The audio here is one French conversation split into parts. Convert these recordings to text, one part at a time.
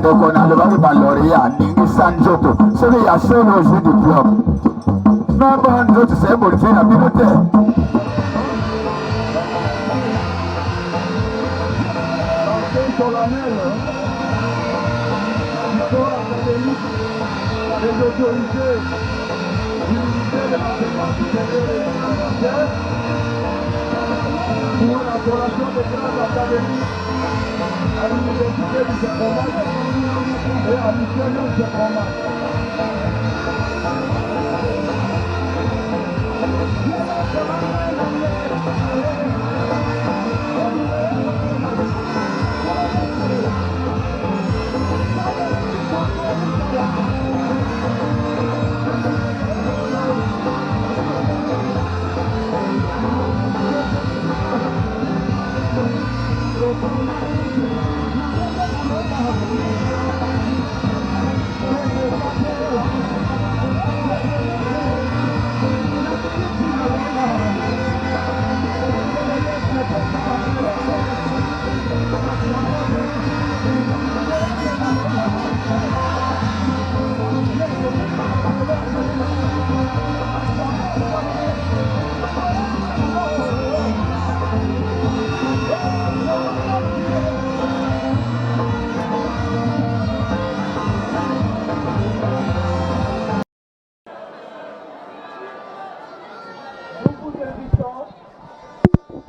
Donc on a le bas de Lauréat, Ningi Sanjoto, celui qui a seul au jeu du club. Non, bon, nous autres, c'est pour le faire la bibliothèque. Les autorités du ministère de l'enseignement supérieur et universitaire pour la formation des grandes académies à l'université du Saint-Romain et à l'ICN du Saint-Romain.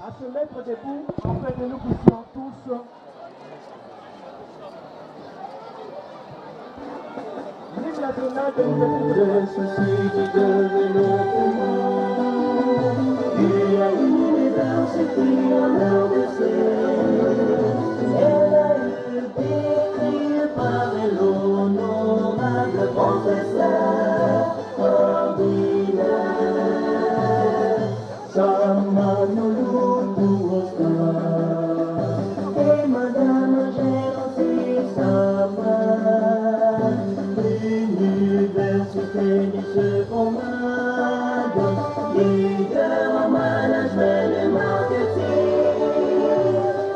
À se mettre debout afin que nous puissions tous vive la grenade de l'université. Il y a une université en RDC. Elle a été créée par l'honorable professeur ordinaire Samanou. Et Madame Géroncie Sama, l'université du Seconde, leader en management et marketing.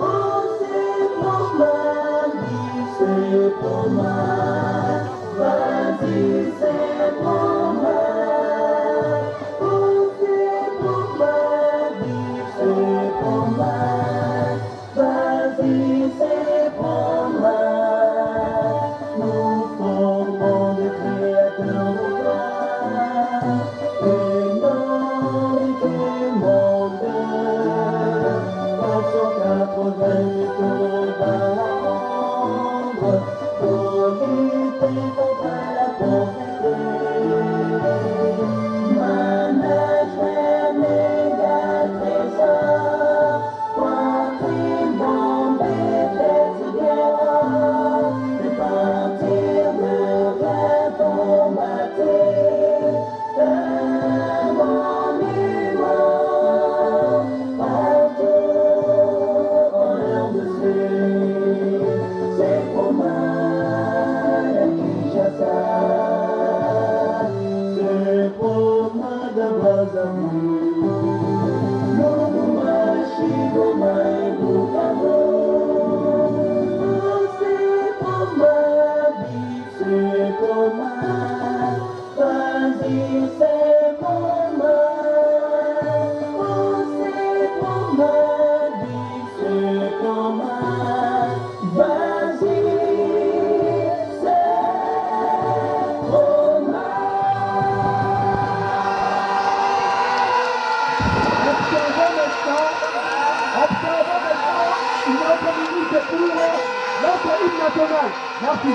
Oh, c'est pour moi, vas-y, c'est pour moi. Oh, c'est pour moi, vas-y, c'est pour moi. Nous formons des créateurs de gloire, énormes du monde. 488 tours va apprendre pour lutter contre la pauvreté. Management méga trésor, patrimoine des guerres, de partir de rien pour mater un monument partout en RDC. C'est pour moi la Kinshasa, c'est pour moi de Brazzaville, Lomuma, Chigoma et Bukavu. C'est pour ma vie, c'est pour moi, vas-y, c'est pour moi. Oh, c'est pour ma vie, c'est pour moi, vas-y, c'est pour moi. Observons maintenant une autre minute pour notre hymne national. Merci.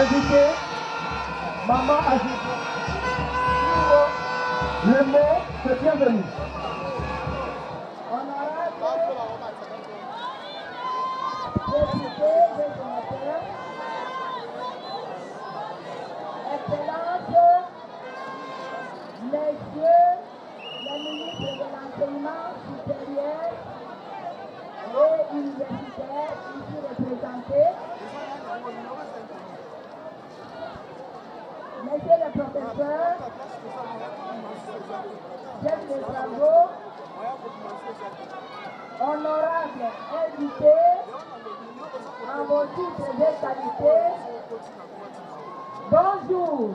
Ajouté, maman ajouté. Le mot, c'est bienvenu. Députés et sénateurs, Excellences, Messieurs les ministres de l'enseignement supérieur et universitaire ici représentés, Messieurs les professeurs, chefs de travaux, honorables invités, en vos titres et qualités, bonjour.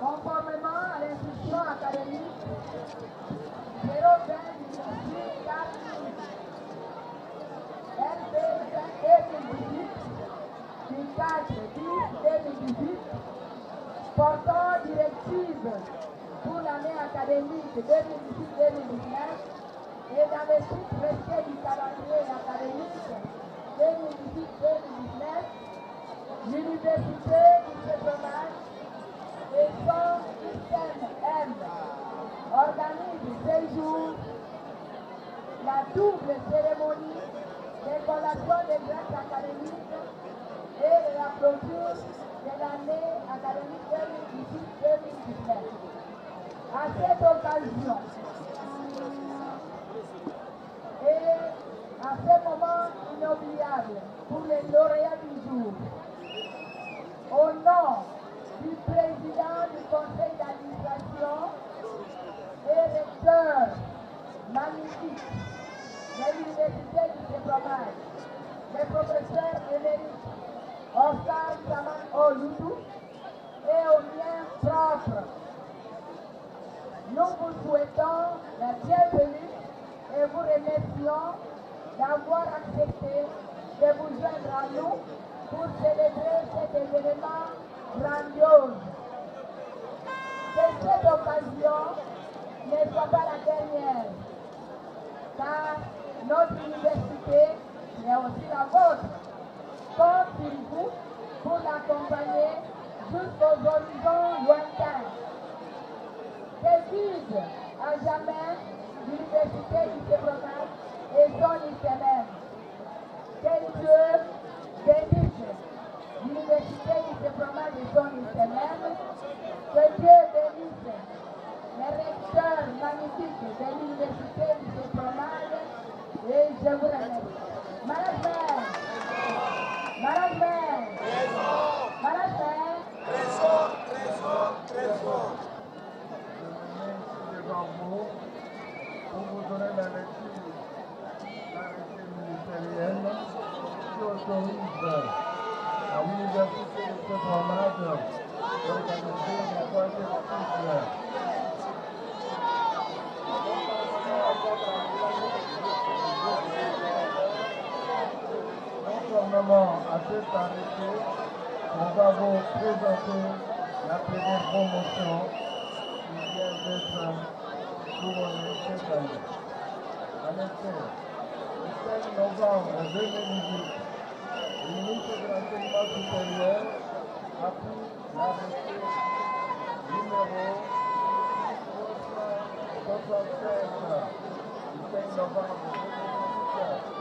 Conformément à l'instruction académique 020 du 4/10/2018 portant directive pour l'année académique 2018-2019 et dans le strict respect du calendrier académique 2018-2019, l'Université du Chevronage et son ICM organise ce jour la double cérémonie de collation des grades académiques et de la clôture de l'année académique 2018-2019. À cette occasion et à ce moment inoubliable pour les lauréats du jour, au nom du président du conseil d'administration et recteur magnifique de l'université du Chevronage, le professeur émérite Oscar Saman Oludu et au mien propre, nous vous souhaitons la bienvenue et vous remercions d'avoir accepté de vous joindre à nous pour célébrer cet événement grandiose. Que cette occasion ne soit pas la dernière, car notre université, mais aussi la vôtre, compte sur vous pour l'accompagner jusqu'aux horizons lointains. Que vive à jamais l'université du Chevronage et son ICM. Que Dieu bénisse l'université du Chevronage et son ICM. Que Dieu bénisse les recteurs magnifiques de l'université du Chevronage et je vous remercie. Management! Pour vous donner la lecture de l'arrêté ministériel qui autorise à l'université de Chevronage d'organiser le troisième cycle. Conformément à cet arrêté, nous avons présenté la première promotion qui vient d'être couronnée cette année. En effet, le 5 novembre 2018, le ministre de l'Enseignement supérieur a pris l'arrêté numéro 376 du 5 novembre 2018,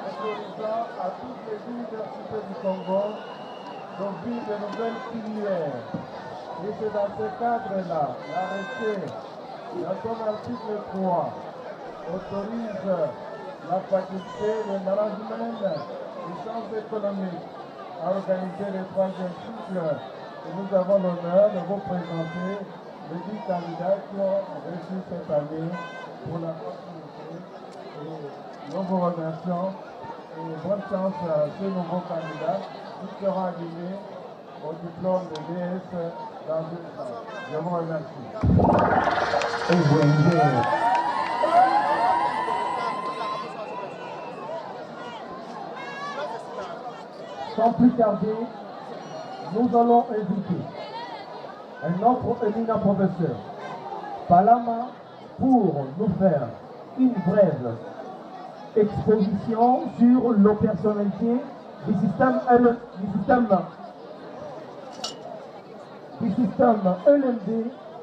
autorisant à toutes les universités du Congo d'ouvrir de nouvelles filières. Et c'est dans ce cadre-là, l'arrêté, dans son article 3, autorise la faculté de management et sciences économiques à organiser le troisième cycle. Et nous avons l'honneur de vous présenter les 10 candidats qui ont reçu cette année pour la continuité. Et nous vous remercions. Et bonne chance à ces nouveaux candidats qui seront admis au diplôme de DS dans 2 ans. Je vous remercie. Sans plus tarder, nous allons inviter un autre éminent professeur, Palama, pour nous faire une brève exposition sur l'opérationnalité du système LMD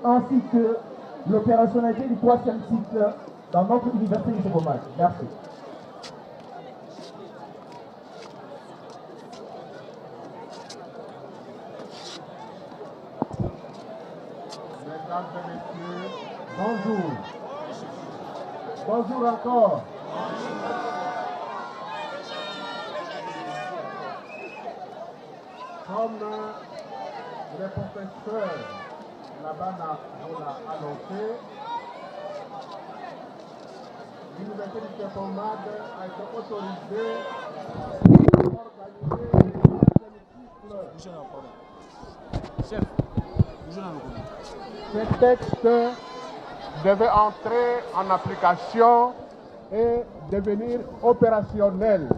ainsi que l'opérationnalité du troisième cycle dans notre université du Secondaire. Merci. Mesdames et messieurs, bonjour. Bonjour encore. Comme le professeur Labana nous l'a annoncé, l'université du Saint-Pomade a été autorisée pour organiser le cycle. Ce texte devait entrer en application et devenir opérationnel.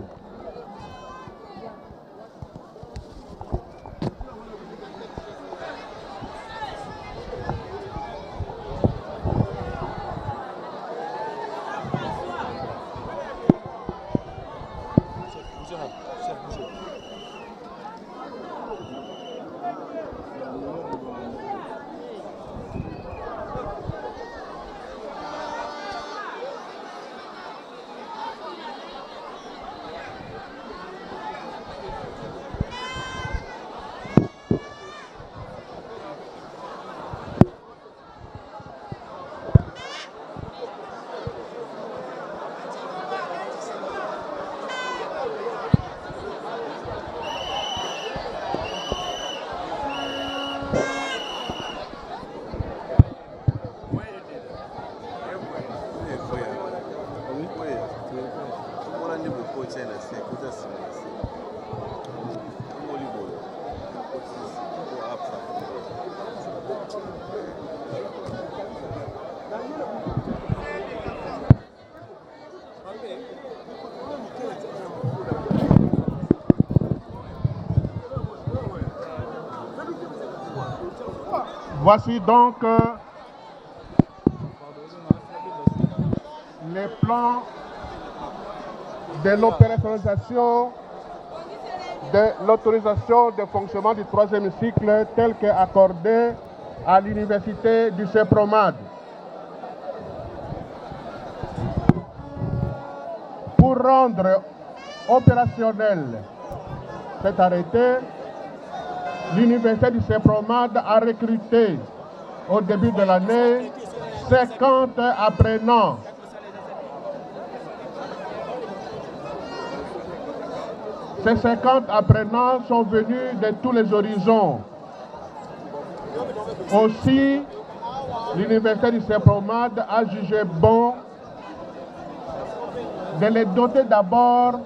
Voici donc les plans de l'opérationnalisation de l'autorisation de fonctionnement du troisième cycle tel qu'accordé à l'université du CEPROMAD. Pour rendre opérationnel cet arrêté, l'université du CEPROMAD a recruté au début de l'année 50 apprenants. Ces 50 apprenants sont venus de tous les horizons. Aussi, l'université du CEPROMAD a jugé bon de les doter d'abord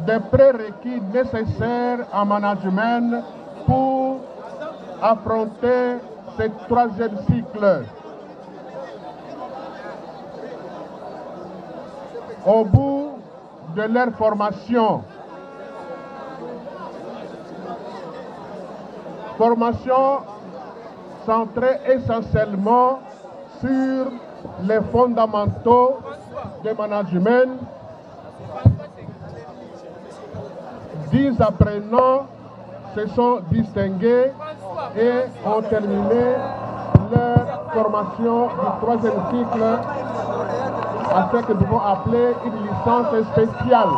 des prérequis nécessaires en management pour affronter ce troisième cycle. Au bout de leur formation, centrée essentiellement sur les fondamentaux de management, 10 apprenants se sont distingués et ont terminé leur formation du troisième cycle à ce que nous pouvons appeler une licence spéciale.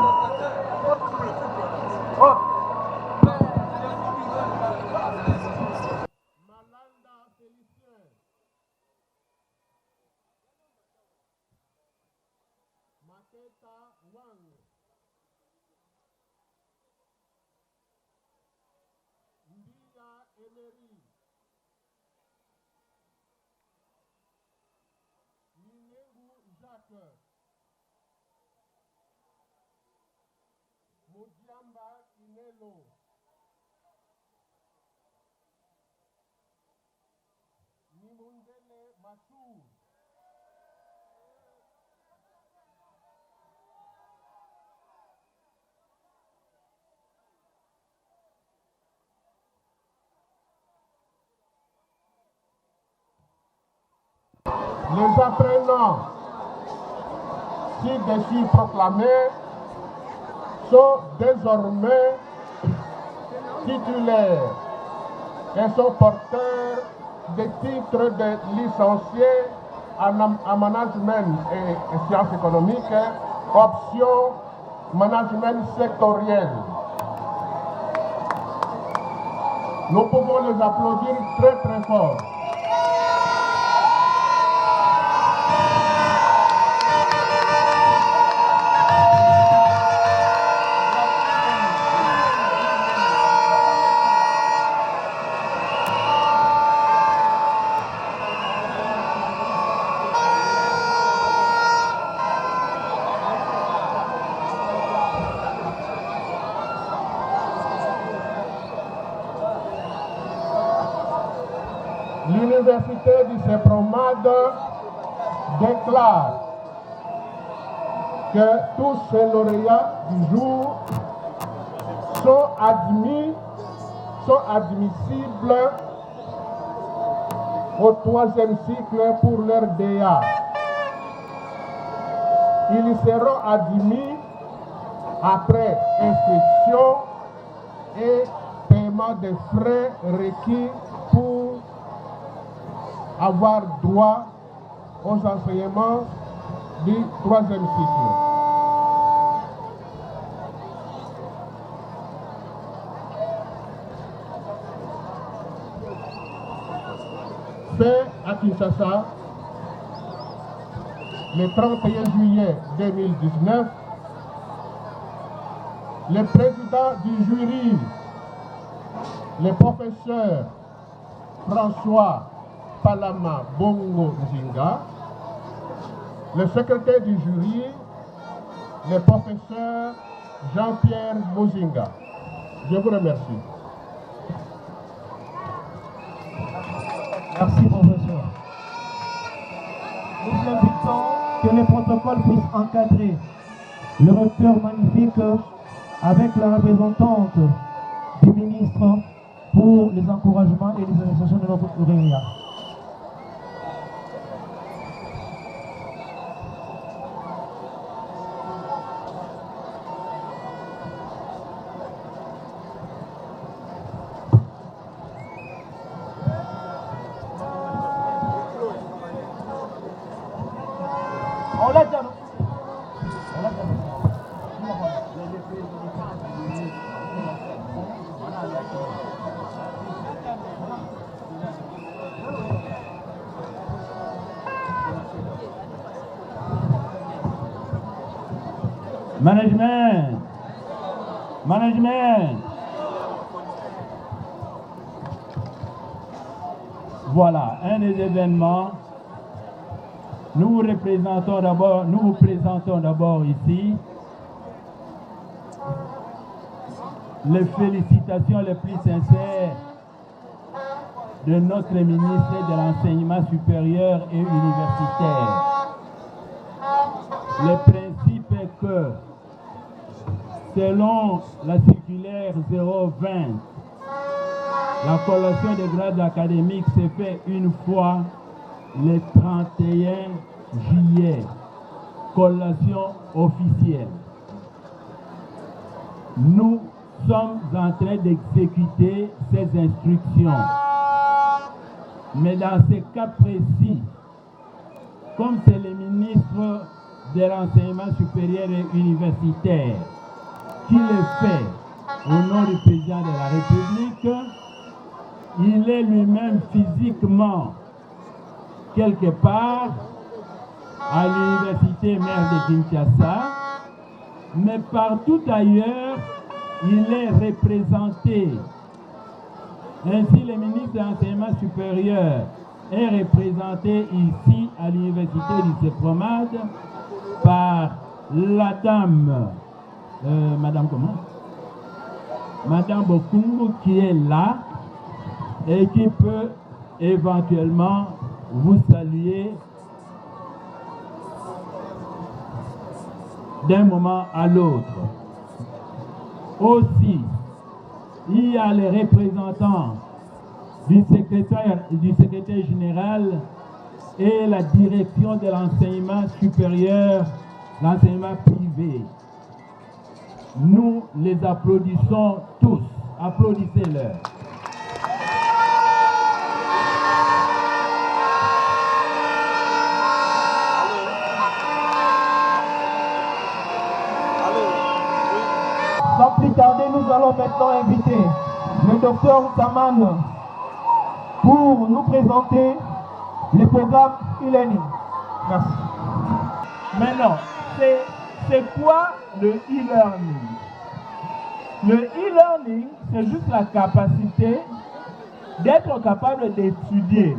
Les apprenants ci-dessus proclamés sont désormais titulaires et sont porteurs des titres de licenciés en management et sciences économiques, option management sectoriel. Nous pouvons les applaudir très très fort. L'université du CEPROMAD déclare que tous ces lauréats du jour sont admissibles au 3e cycle pour leur DA. Ils y seront admis après inscription et paiement des frais requis pour avoir droit aux enseignements du 3e cycle. Fait à Kinshasa, le 31 juillet 2019, le président du jury, le professeur François Palama Bongo Nzinga, le secrétaire du jury, le professeur Jean-Pierre Mozinga. Je vous remercie. Merci, professeur. Nous invitons que le protocole puisse encadrer le recteur magnifique avec la représentante du ministre pour les encouragements et les administrations de notre réunion. Management. Voilà, un des événements. Nous vous présentons d'abord ici les félicitations les plus sincères de notre ministre de l'Enseignement supérieur et universitaire. Le principe est que, selon la circulaire 020, la collation des grades académiques s'est faite une fois le 31 juillet, collation officielle. Nous sommes en train d'exécuter ces instructions. Mais dans ces cas précis, comme c'est le ministre de l'Enseignement supérieur et universitaire qui le fait au nom du président de la République, il est lui-même physiquement quelque part à l'université mère de Kinshasa, mais partout ailleurs, il est représenté. Ainsi, le ministre de l'Enseignement supérieur est représenté ici à l'université du CEPROMAD par la dame, madame comment? Madame Bokungu qui est là et qui peut éventuellement vous saluer d'un moment à l'autre. Aussi, il y a les représentants du secrétaire général et la direction de l'enseignement supérieur, l'enseignement privé. Nous les applaudissons tous. Applaudissez-leur. Sans plus tarder, nous allons maintenant inviter le docteur Saman pour nous présenter les programmes e-learning. Merci. Maintenant, c'est quoi le e-learning? Le e-learning, c'est juste la capacité d'être capable d'étudier.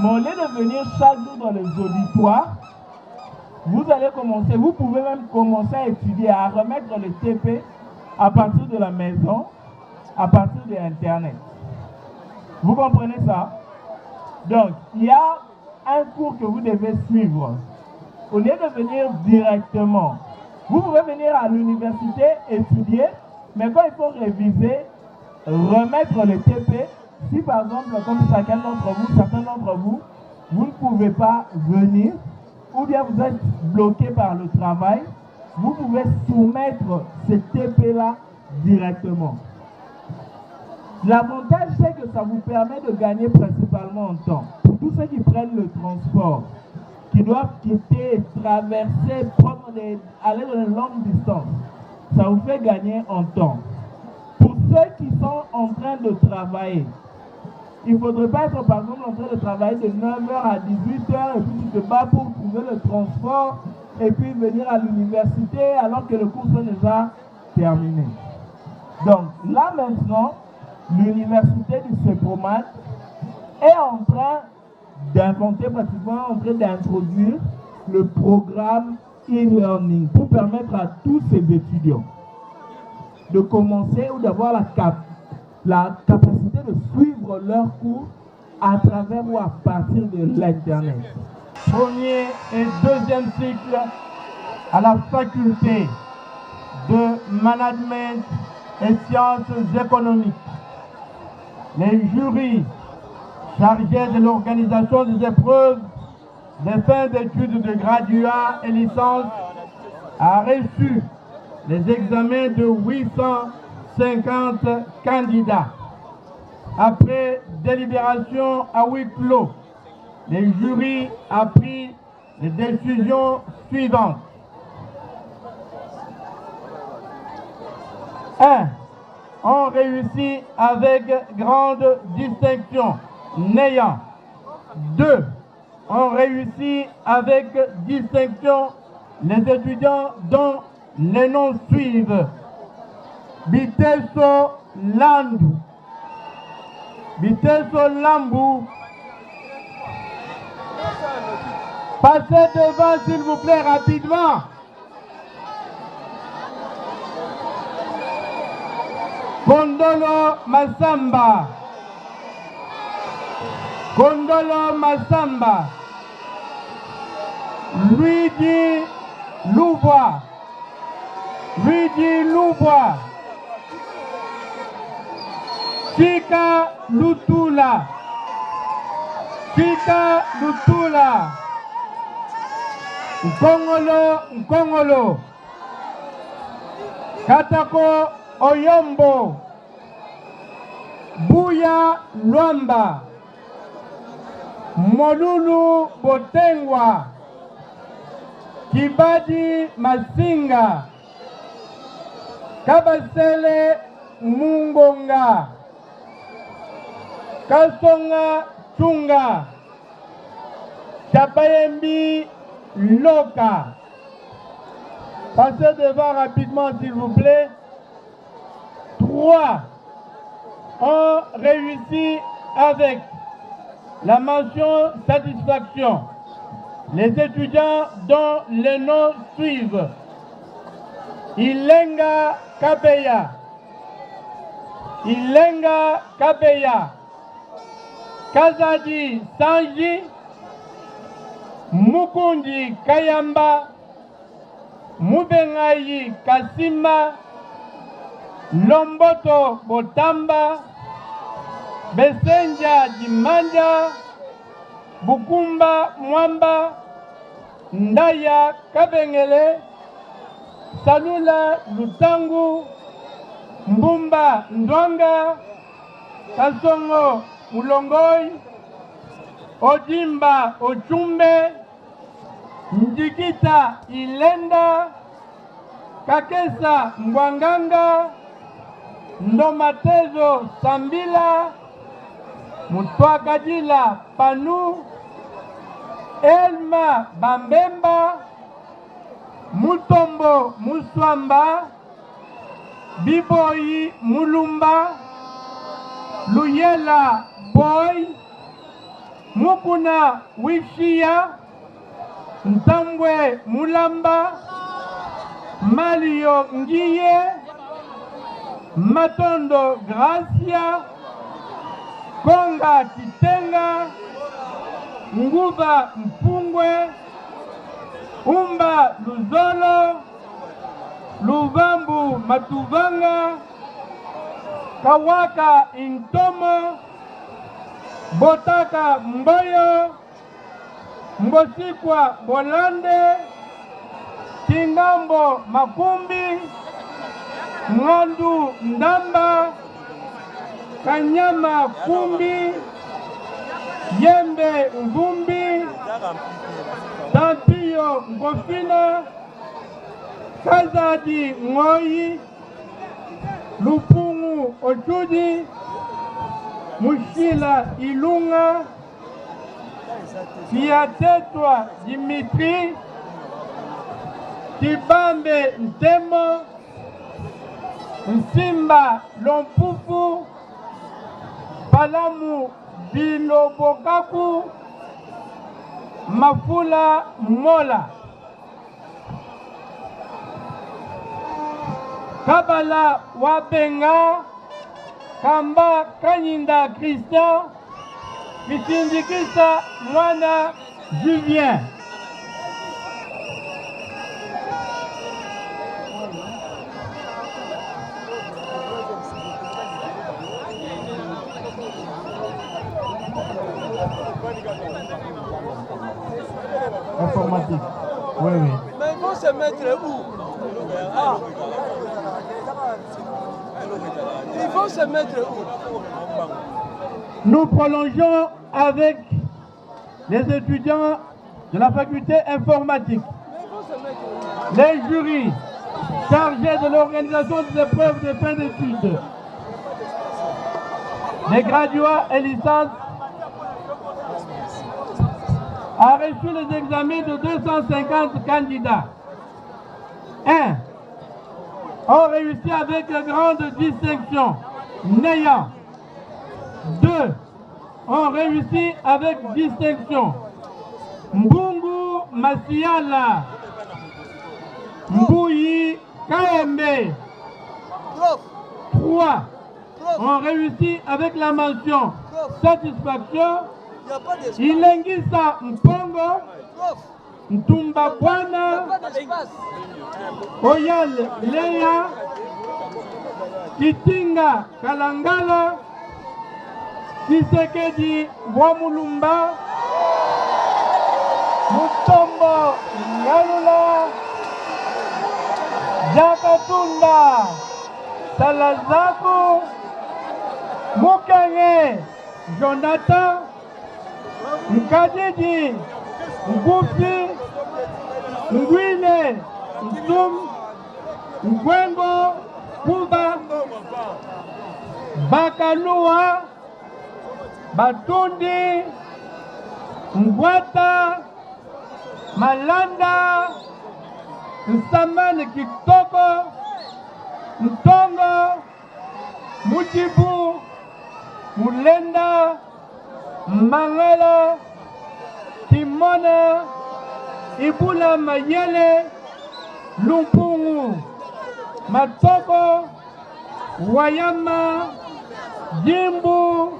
Mais au lieu de venir chaque jour dans les auditoires, vous allez commencer, vous pouvez même commencer à étudier, à remettre le TP à partir de la maison, à partir de Internet. Vous comprenez ça? Donc, il y a un cours que vous devez suivre. Au lieu de venir directement, vous pouvez venir à l'université, étudier, mais quand il faut réviser, remettre le TP, si par exemple, comme certains d'entre vous, vous ne pouvez pas venir, ou bien vous êtes bloqué par le travail, vous pouvez soumettre ce TP-là directement. L'avantage, c'est que ça vous permet de gagner principalement en temps. Pour tous ceux qui prennent le transport, qui doivent quitter, traverser, aller dans une longue distance, ça vous fait gagner en temps. Pour ceux qui sont en train de travailler, il ne faudrait pas être par exemple en train de travailler de 9h à 18h et puis tu te bats pour trouver le transport et puis venir à l'université alors que le cours est déjà terminé. Donc là maintenant, l'université du CEPROMAT est en train d'inventer, pratiquement en train d'introduire le programme e-learning pour permettre à tous ces étudiants de commencer ou d'avoir la capacité de suivre leurs cours à travers ou à partir de l'Internet. Premier et deuxième cycle à la faculté de management et sciences économiques. Les jurys chargés de l'organisation des épreuves des fins d'études de graduat et licence a reçu les examens de 850 candidats. Après délibération à huis clos, le jury a pris les décisions suivantes. 1. On réussit avec grande distinction, n'ayant. 2. On réussit avec distinction les étudiants dont les noms suivent. Biteso Landu, Biteso Lambu. Passez devant s'il vous plaît rapidement. Kondolo Masamba, Kondolo Masamba, Luigi Loubois, Luigi Loubois, Chika Lutula, Chika Lutula, Nkongolo Nkongolo, Katako Oyombo, Buya Luamba, Molulu Botengwa, Kibadi Masinga, Kabasele Mungonga, Kasonga Chunga, Chapayembi Loka. Passez devant rapidement s'il vous plaît. 3 ont réussi avec la mention satisfaction. Les étudiants dont les noms suivent: Ilenga Kabeya, Ilenga Kabeya, Kazadi Sanji, Mukundi Kayamba, Mubengayi Kasima, Lomboto Botamba, Besenja Dimanja, Bukumba Mwamba, Ndaya Kabengele, Salula Lutangu, Mbumba Ndonga, Kasongo Mulongoi, Odimba Ochumbe, Njikita Ilenda, Kakesa Mwanganga, Ndomatezo Sambila, Mutwakadila Panu, Elma Bambemba, Mutombo Muswamba, Biboyi Mulumba, Luyela Boy, Mukuna Wishia, Ntambwe Mulamba, Malio Ngiye, Matondo Gracia, Konga Kitenga, Nguva Mpungwe, Umba Luzolo, Luvambu Matuvanga, Kawaka Intomo, Botaka Mboyo, Mbosikwa Bolande, Kingambo Makumbi, Mwandu Ndamba, Kanyama Kumbi, Yembe Ngumbi, Tampio Ngofina, Kazadi Ngoi, Lupungu Ochudi, Mushila Ilunga, Kiatetwa Dimitri, Kibambe Ntemo, Nsimba Lompufu, Palamu Bilobokaku, Mafula Mola, Kabala Wabenga, Kamba Kanyinda Christian, Kisindikisa Mwana Julien. Informatique. Oui, oui. Mais ils vont se mettre où? Ah. Ils vont se mettre où? Nous prolongeons avec les étudiants de la faculté informatique, les jurys chargés de l'organisation des épreuves de fin d'études, les graduats et licences a reçu les examens de 250 candidats. 1. Ont réussi avec grande distinction, n'ayant. 2. Ont réussi avec distinction. Mbungu Masiala, Mbouyi Kaembe. 3. Ont réussi avec la mention satisfaction. Ilengisa Mpongo, Ntumba Bwana, Oyal Leya, Kitinga Kalangala, Kisekedi Wamulumba, Mutombo Ngalula, Jakatunda Salazaku, Mukenge Jonathan, Nkadidi, Ngufi, Ngwine, Ntum, Ngwengo, Kuba, Bakalua, Batundi, Ngwata, Malanda, Nsamane Kitoko, Ntongo, Mutibu, Mulenda, Mangala, Timona, Ibula Mayele, Lumpungu, Matoko, Wayama, Jimbu,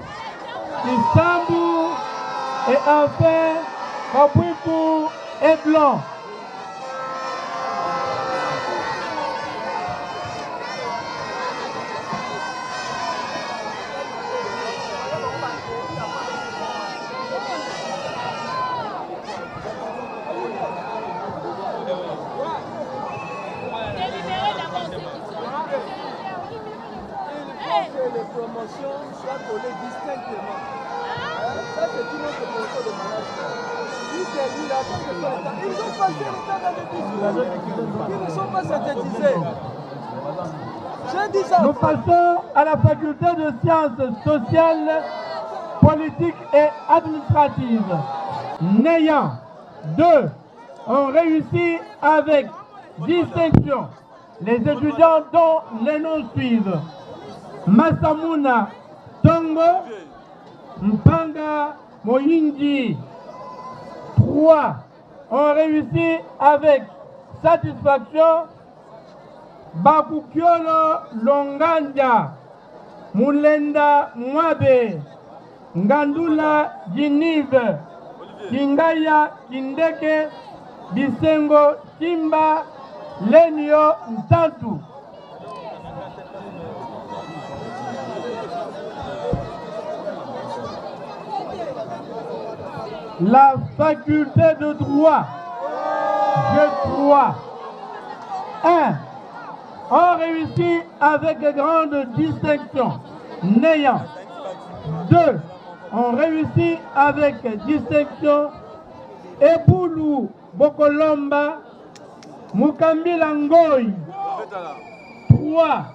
Isambu et enfin Kabuipu et Blanc. tout notre conseil de management. Ils ont passé le temps dans les discours qui ne sont pas synthétisés. J'ai dit ça. Nous passons à la faculté de sciences sociales, politiques et administratives. N'ayant 2 ont réussi avec distinction. Les étudiants dont les noms suivent: Masamuna Tongo, Mpanga Moyinji. 3 ont réussi avec satisfaction: Bakukiolo Longanja, Mulenda Mwabe, Ngandula Jinive, Kingaya Kindeke, Bisengo Chimba, Lenio Ntantu. La faculté de droit, G3, 1, ont réussi avec grande distinction. N'ayant 2 ont réussi avec distinction. Eboulou Bokolomba, Mukambila Ngoy. 3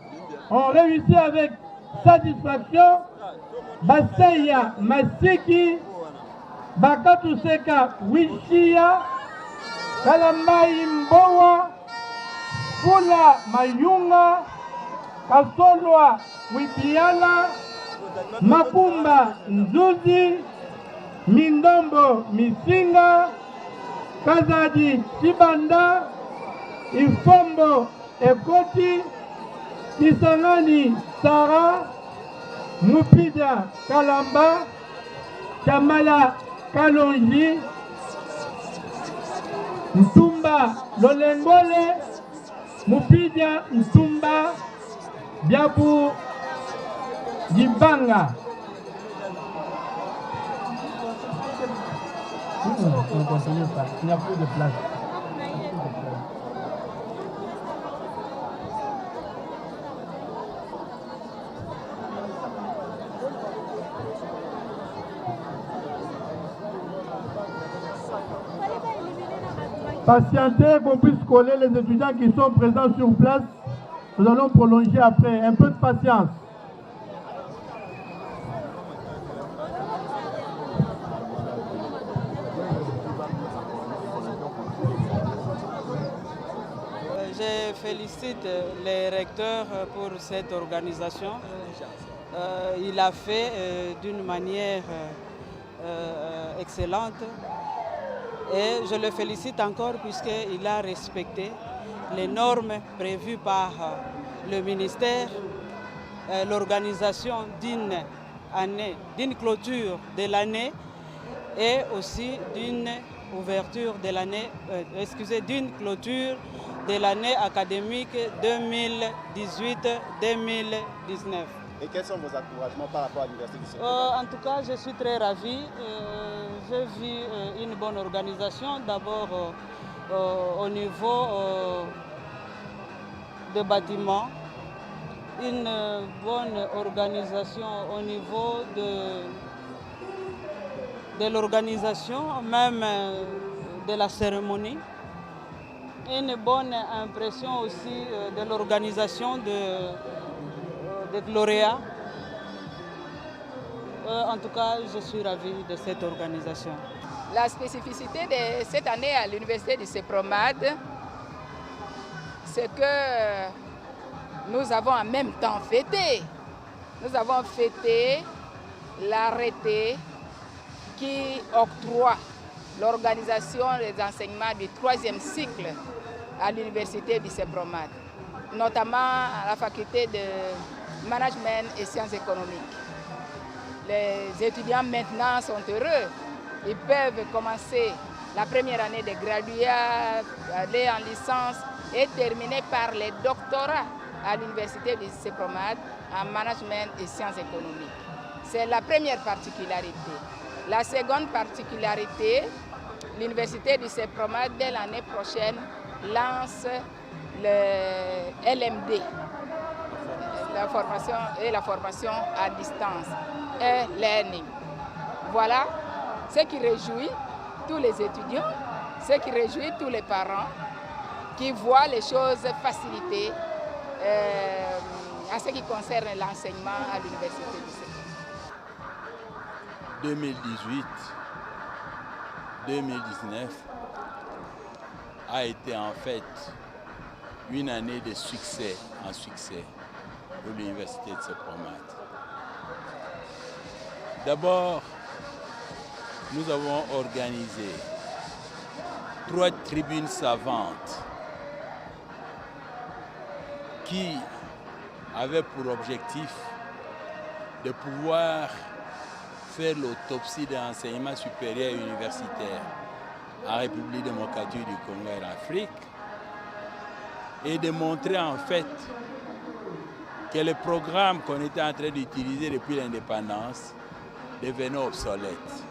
ont réussi avec satisfaction. Baseya Masiki, Bakatuseka Wishia, Kalambai Mbowa, Fula Mayunga, Kasolwa Wipiala, Makumba Nzuzi, Mindombo Misinga, Kazadi Chibanda, Ifombo Ekoti, Kisangani Sara, Mupida Kalamba, Kamala Kalonji, Ntumba Lolengole, Mupida Ntumba, Biabu Jibanga. On ne continue pas, il n'y a plus de place. Patientez qu'on puisse coller les étudiants qui sont présents sur place. Nous allons prolonger après. Un peu de patience. Je félicite les recteurs pour cette organisation. Il a fait d'une manière excellente et je le félicite encore puisqu'il a respecté les normes prévues par le ministère, l'organisation d'une clôture de l'année et aussi d'une ouverture de l'année, d'une clôture de l'année académique 2018-2019. Et quels sont vos encouragements par rapport à l'université du Sénégal? En tout cas, je suis très ravie. J'ai vu une bonne organisation, d'abord au niveau des bâtiments, une bonne organisation au niveau de l'organisation, même de la cérémonie. Une bonne impression aussi de l'organisation des lauréats. En tout cas, je suis ravie de cette organisation. La spécificité de cette année à l'université du CEPROMAD, c'est que nous avons en même temps fêté. Nous avons fêté l'arrêté qui octroie l'organisation des enseignements du 3e cycle à l'université du CEPROMAD, notamment à la faculté de management et sciences économiques. Les étudiants maintenant sont heureux. Ils peuvent commencer la première année de graduat, aller en licence et terminer par les doctorats à l'université du CEPROMAD en management et sciences économiques. C'est la première particularité. La seconde particularité, l'université du CEPROMAD dès l'année prochaine lance le LMD, la formation à distance, e-learning. Voilà Ce qui réjouit tous les étudiants, ce qui réjouit tous les parents qui voient les choses facilitées en ce qui concerne l'enseignement à l'université du Sénégal. 2018-2019 a été en fait une année de succès en succès pour l'université de Sepromad. D'abord, nous avons organisé 3 tribunes savantes qui avaient pour objectif de pouvoir faire l'autopsie de l'enseignement supérieur et universitaire en République démocratique du Congo et en Afrique et de montrer en fait que les programmes qu'on était en train d'utiliser depuis l'indépendance devenaient obsolètes.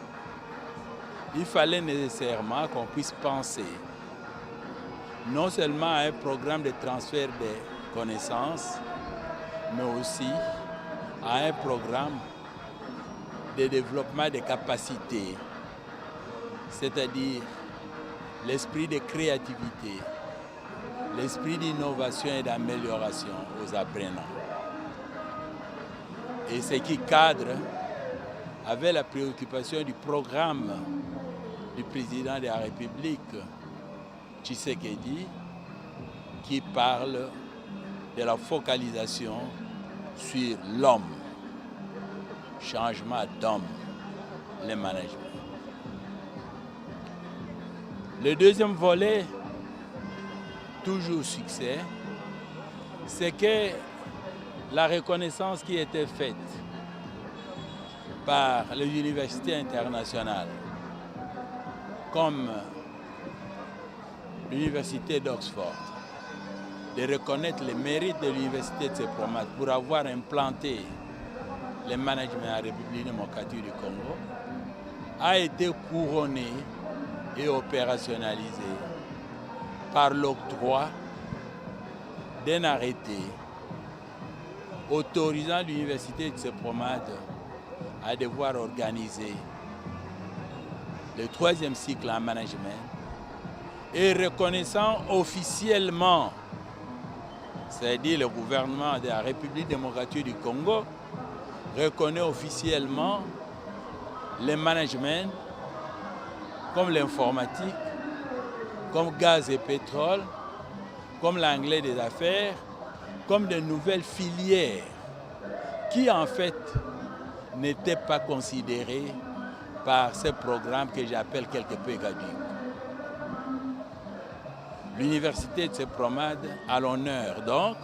Il fallait nécessairement qu'on puisse penser non seulement à un programme de transfert de connaissances, mais aussi à un programme de développement des capacités, c'est-à-dire l'esprit de créativité, l'esprit d'innovation et d'amélioration aux apprenants. Et ce qui cadre avec la préoccupation du programme du président de la République, Tshisekedi, qui parle de la focalisation sur l'homme, changement d'homme, le management. Le deuxième volet, toujours succès, c'est que la reconnaissance qui était faite par les universités internationales, comme l'université d'Oxford, de reconnaître les mérites de l'université de Sepromad pour avoir implanté le management à la République démocratique du Congo, a été couronné et opérationnalisé par l'octroi d'un arrêté autorisant l'université de Sepromad à devoir organiser le 3e cycle en management et reconnaissant officiellement, c'est-à-dire le gouvernement de la République démocratique du Congo, reconnaît officiellement le management comme l'informatique, comme gaz et pétrole, comme l'anglais des affaires, comme de nouvelles filières qui en fait n'étaient pas considérées par ce programme que j'appelle quelque peu caduc. L'université de Sepromad a l'honneur donc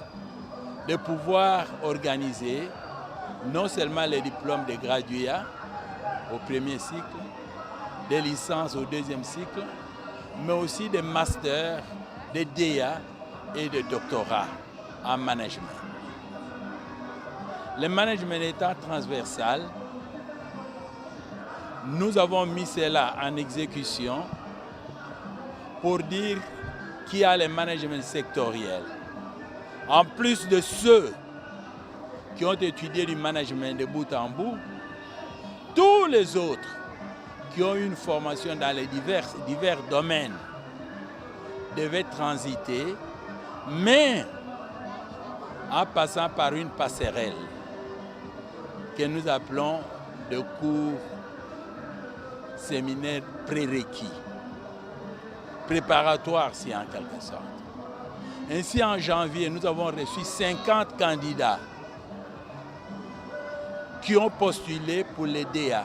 de pouvoir organiser non seulement les diplômes de graduat au 1er cycle, des licences au 2e cycle, mais aussi des masters, des DEA et des doctorats en management. Le management étant transversal, nous avons mis cela en exécution pour dire qu'il y a le management sectoriel. En plus de ceux qui ont étudié du management de bout en bout, tous les autres qui ont une formation dans les divers domaines devaient transiter, mais en passant par une passerelle que nous appelons de cours séminaire prérequis, préparatoire si en quelque sorte. Ainsi en janvier, nous avons reçu 50 candidats qui ont postulé pour les DEA.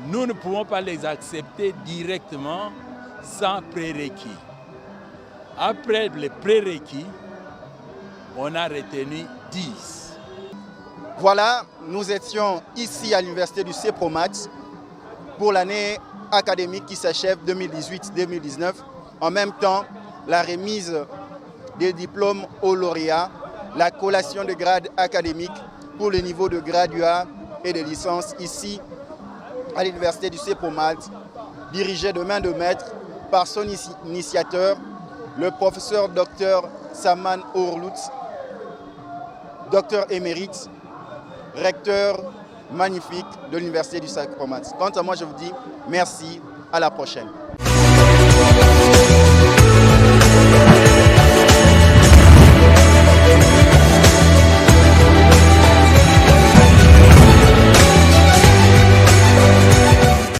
Nous ne pouvons pas les accepter directement sans prérequis. Après les prérequis, on a retenu 10. Voilà, nous étions ici à l'université du Sepromad pour l'année académique qui s'achève 2018-2019. En même temps, la remise des diplômes aux lauréats, la collation de grades académiques pour le niveau de graduat et de licence ici à l'université du Sepromad, dirigée de main de maître par son initiateur, le professeur Dr Saman Orlout, docteur émérite, recteur magnifique de l'Université du CEPROMAT. Quant à moi, je vous dis merci, à la prochaine.